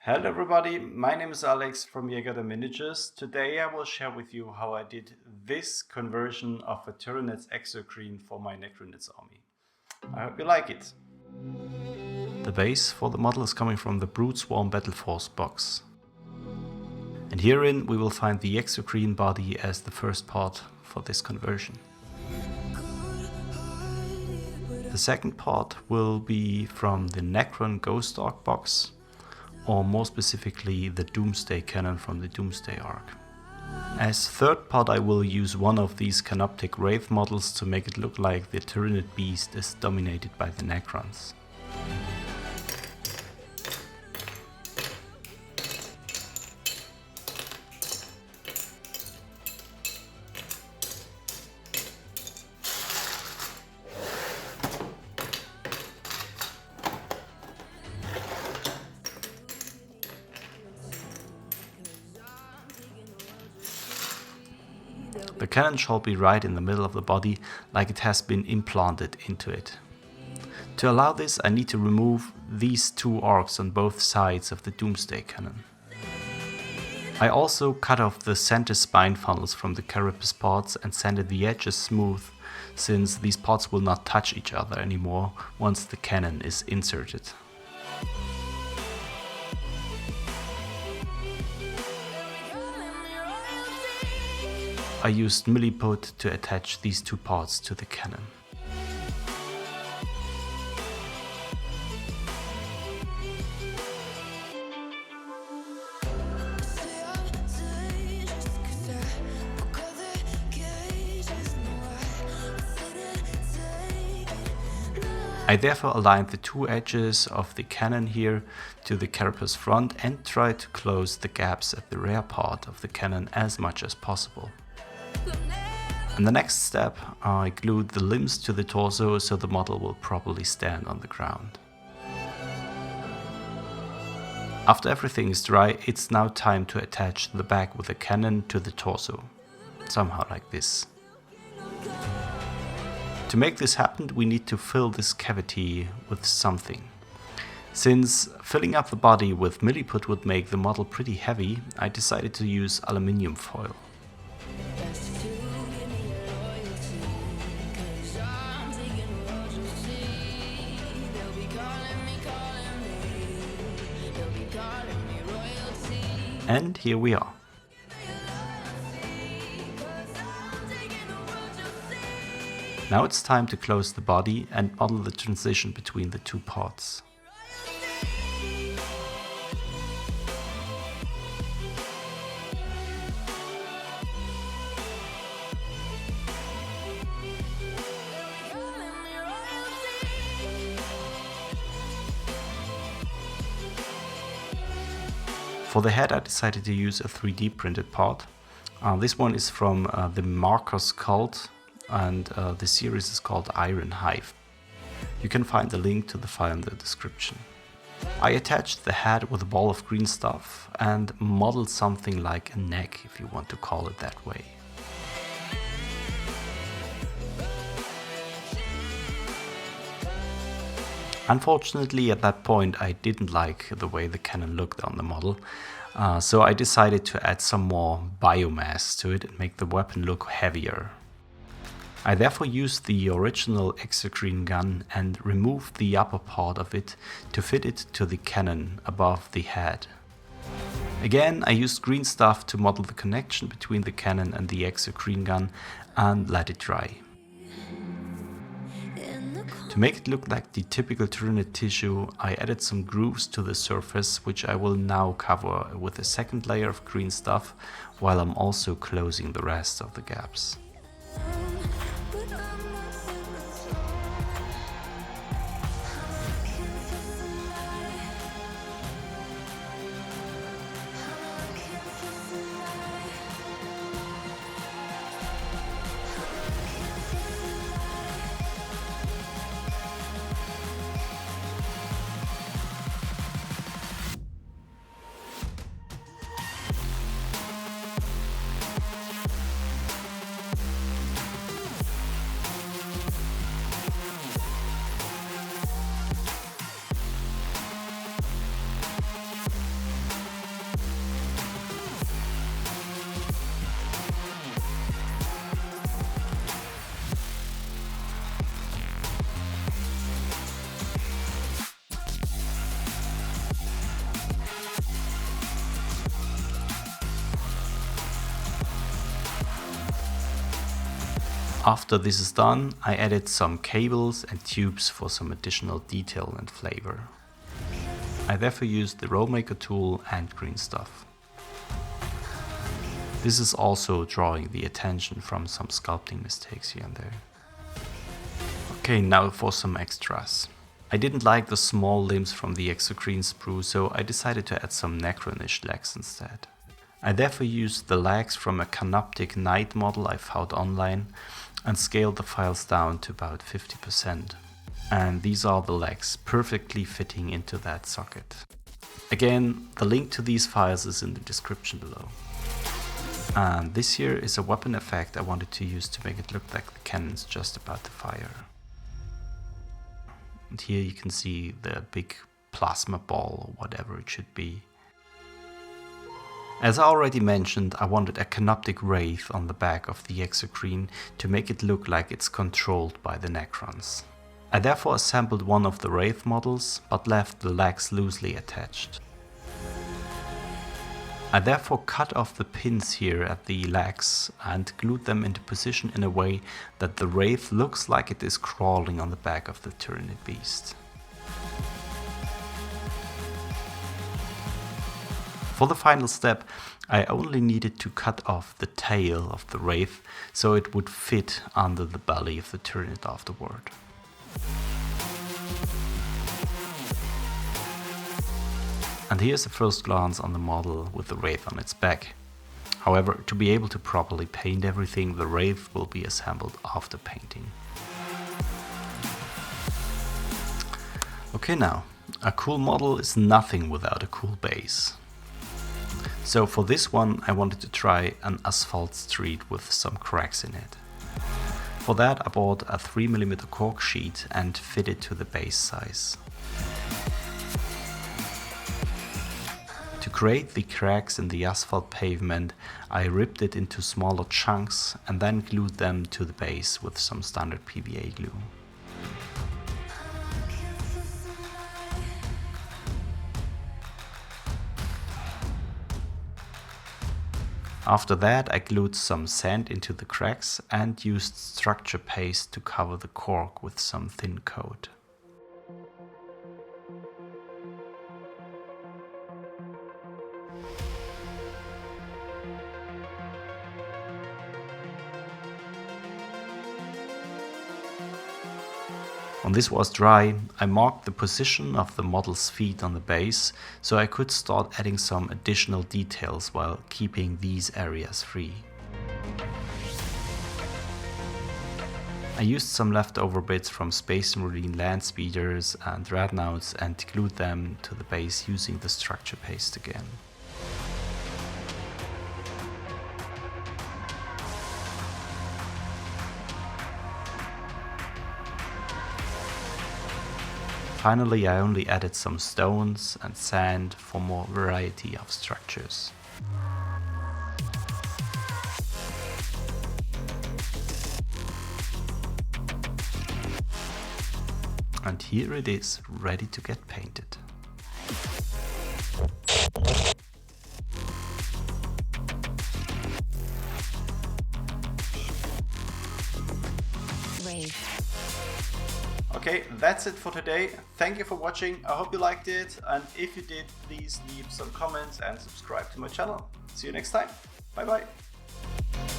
Hello everybody, my name is Alex from Jäger the Miniatures. Today I will share with you how I did this conversion of a Tyranid Exocrine for my Necronids army. I hope you like it. The base for the model is coming from the Brood Swarm Battle Force box. And herein we will find the Exocrine body as the first part for this conversion. The second part will be from the Necron Ghost Dog box, or more specifically the Doomsday Cannon from the Doomsday arc. As third part I will use one of these canoptic wraith models to make it look like the Tyranid beast is dominated by the Necrons. The cannon shall be right in the middle of the body, like it has been implanted into it. To allow this, I need to remove these two arcs on both sides of the Doomsday Cannon. I also cut off the center spine funnels from the carapace parts and sanded the edges smooth, since these parts will not touch each other anymore once the cannon is inserted. I used milliput to attach these two parts to the cannon. I therefore aligned the two edges of the cannon here to the carapace front and tried to close the gaps at the rear part of the cannon as much as possible. In the next step, I glued the limbs to the torso so the model will properly stand on the ground. After everything is dry, it's now time to attach the back with the cannon to the torso, somehow like this. To make this happen, we need to fill this cavity with something. Since filling up the body with milliput would make the model pretty heavy, I decided to use aluminium foil. And here we are. Now it's time to close the body and model the transition between the two parts. For the head I decided to use a 3D printed part. This one is from the Marcos cult, and the series is called Iron Hive. You can find the link to the file in the description. I attached the head with a ball of green stuff and modeled something like a neck, if you want to call it that way. Unfortunately, at that point I didn't like the way the cannon looked on the model, so I decided to add some more biomass to it and make the weapon look heavier. I therefore used the original Exocrine gun and removed the upper part of it to fit it to the cannon above the head. Again, I used green stuff to model the connection between the cannon and the Exocrine gun and let it dry. To make it look like the typical Tyranid tissue, I added some grooves to the surface, which I will now cover with a second layer of green stuff, while I'm also closing the rest of the gaps. After this is done, I added some cables and tubes for some additional detail and flavor. I therefore used the Rollmaker tool and green stuff. This is also drawing the attention from some sculpting mistakes here and there. Okay, now for some extras. I didn't like the small limbs from the Exocrine sprue, so I decided to add some Necronish legs instead. I therefore used the legs from a canoptic knight model I found online and scaled the files down to about 50%. And these are the legs, perfectly fitting into that socket. Again, the link to these files is in the description below. And this here is a weapon effect I wanted to use to make it look like the cannon's just about to fire. And here you can see the big plasma ball or whatever it should be. As I already mentioned, I wanted a canoptic wraith on the back of the Exocrine to make it look like it's controlled by the Necrons. I therefore assembled one of the wraith models, but left the legs loosely attached. I therefore cut off the pins here at the legs and glued them into position in a way that the wraith looks like it is crawling on the back of the Tyranid beast. For the final step, I only needed to cut off the tail of the wraith so it would fit under the belly of the Tyranid afterward. And here's a first glance on the model with the wraith on its back. However, to be able to properly paint everything, the wraith will be assembled after painting. Okay, now, a cool model is nothing without a cool base. So for this one I wanted to try an asphalt street with some cracks in it. For that I bought a 3mm cork sheet and fit it to the base size. To create the cracks in the asphalt pavement, I ripped it into smaller chunks and then glued them to the base with some standard PVA glue. After that I glued some sand into the cracks and used structure paste to cover the cork with some thin coat. When this was dry, I marked the position of the model's feet on the base, so I could start adding some additional details while keeping these areas free. I used some leftover bits from Space Marine land speeders and dreadnoughts and glued them to the base using the structure paste again. Finally, I only added some stones and sand for more variety of structures. And here it is, ready to get painted. Okay, that's it for today. Thank you for watching. I hope you liked it, and if you did, please leave some comments and subscribe to my channel. See you next time. Bye bye.